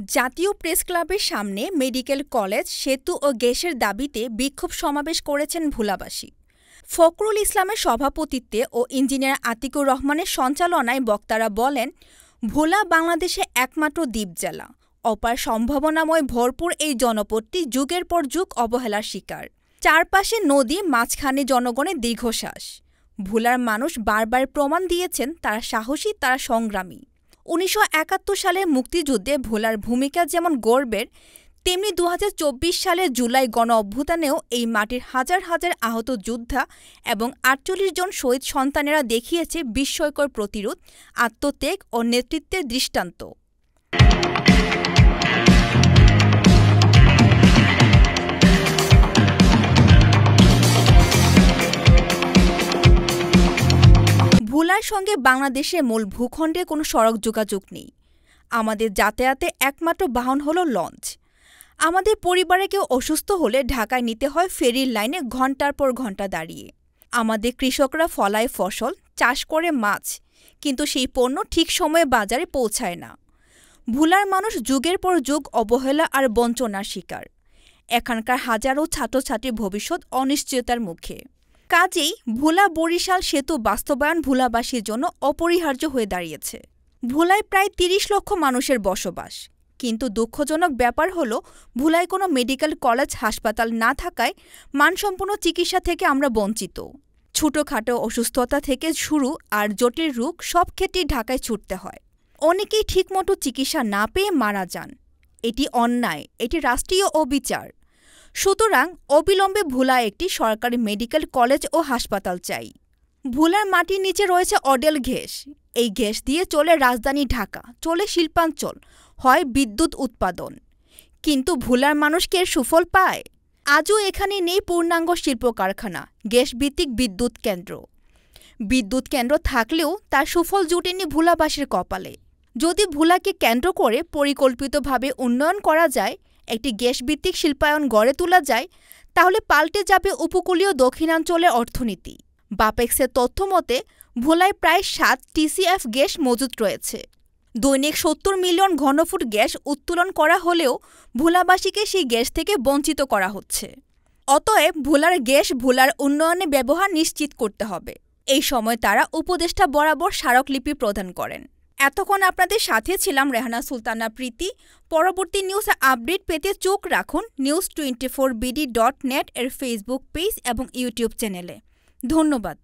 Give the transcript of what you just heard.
জাতীয় প্রেস ক্লাবের সামনে মেডিকেল কলেজ, সেতু ও গ্যাসের দাবিতে বিক্ষোভ সমাবেশ করেছেন ভোলাবাসী। ফখরুল ইসলামের সভাপতিত্বে ও ইঞ্জিনিয়ার আতিকুর রহমানের সঞ্চালনায় বক্তারা বলেন, ভোলা বাংলাদেশে একমাত্র দ্বীপ জেলা। অপার সম্ভাবনাময় ভরপুর এই জনপদটি যুগের পর যুগ অবহেলার শিকার। চারপাশে নদী, মাঝখানে জনগণের দীর্ঘশ্বাস। ভোলার মানুষ বারবার প্রমাণ দিয়েছেন তারা সাহসী, তারা সংগ্রামী। ১৯৭১ সালের মুক্তিযুদ্ধে ভোলার ভূমিকা যেমন গর্বের, তেমনি ২০২৪ সালের জুলাই গণ-অভ্যুত্থানেও এই মাটির হাজার হাজার আহত যোদ্ধা এবং ৪৮ জন শহীদ সন্তানেরা দেখিয়েছে বিস্ময়কর প্রতিরোধ, আত্মত্যাগ ও নেতৃত্বের দৃষ্টান্ত। ভোলার সঙ্গে বাংলাদেশের মূল ভূখণ্ডে কোনো সড়ক যোগাযোগ নেই। আমাদের যাতায়াতের একমাত্র বাহন হলো লঞ্চ। আমাদের পরিবারে কেউ অসুস্থ হলে ঢাকায় নিতে হয় ফেরির লাইনে ঘণ্টার পর ঘণ্টা দাঁড়িয়ে। আমাদের কৃষকরা ফলায় ফসল, চাষ করে মাছ, কিন্তু সেই পণ্য ঠিক সময়ে বাজারে পৌঁছায় না। ভোলার মানুষ যুগের পর যুগ অবহেলা আর বঞ্চনার শিকার। এখানকার হাজারো ছাত্রছাত্রীর ভবিষ্যৎ অনিশ্চয়তার মুখে। কাজেই ভোলা-বরিশাল সেতু বাস্তবায়ন ভোলাবাসীর জন্য অপরিহার্য হয়ে দাঁড়িয়েছে। ভোলায় প্রায় ৩০ লক্ষ মানুষের বসবাস, কিন্তু দুঃখজনক ব্যাপার হলো ভোলায় কোনো মেডিকেল কলেজ, হাসপাতাল না থাকায় মানসম্পন্ন চিকিৎসা থেকে আমরা বঞ্চিত। ছোটখাটো অসুস্থতা থেকে শুরু আর জটিল রোগ সব ক্ষেত্রেই ঢাকায় ছুটতে হয়। অনেকেই ঠিকমতো চিকিৎসা না পেয়ে মারা যান। এটি অন্যায়, এটি রাষ্ট্রীয় অবিচার। সুতরাং অবিলম্বে ভোলায় একটি সরকারি মেডিকেল কলেজ ও হাসপাতাল চাই। ভোলার মাটির নিচে রয়েছে অডেল গ্যাস। এই গ্যাস দিয়ে চলে রাজধানী ঢাকা, চলে শিল্পাঞ্চল, হয় বিদ্যুৎ উৎপাদন। কিন্তু ভোলার মানুষ কি এর সুফল পায়? আজও এখানে নেই পূর্ণাঙ্গ শিল্প কারখানা, গ্যাসভিত্তিক বিদ্যুৎ কেন্দ্র। বিদ্যুৎ কেন্দ্র থাকলেও তার সুফল জুটেনি ভোলাবাসীর কপালে। যদি ভোলাকে কেন্দ্র করে পরিকল্পিতভাবে উন্নয়ন করা যায়, একটি গ্যাসভিত্তিক শিল্পায়ন গড়ে তোলা যায়, তাহলে পাল্টে যাবে উপকূলীয় দক্ষিণাঞ্চলের অর্থনীতি। বাপেক্সের তথ্যমতে ভোলায় প্রায় ৭ TCF গ্যাস মজুত রয়েছে। দৈনিক ৭০ মিলিয়ন ঘনফুট গ্যাস উত্তোলন করা হলেও ভোলাবাসীকে সেই গ্যাস থেকে বঞ্চিত করা হচ্ছে। অতএব ভোলার গ্যাস ভোলার উন্নয়নে ব্যবহার নিশ্চিত করতে হবে। এই সময় তারা উপদেষ্টা বরাবর স্মারকলিপি প্রদান করেন। এতক্ষণ আপনাদের সাথে ছিলাম রেহানা সুলতানা প্রীতি। পরবর্তী নিউজ আপডেট পেতে চোখ রাখুন news24bd.net এর ফেসবুক পেজ এবং ইউটিউব চ্যানেলে। ধন্যবাদ।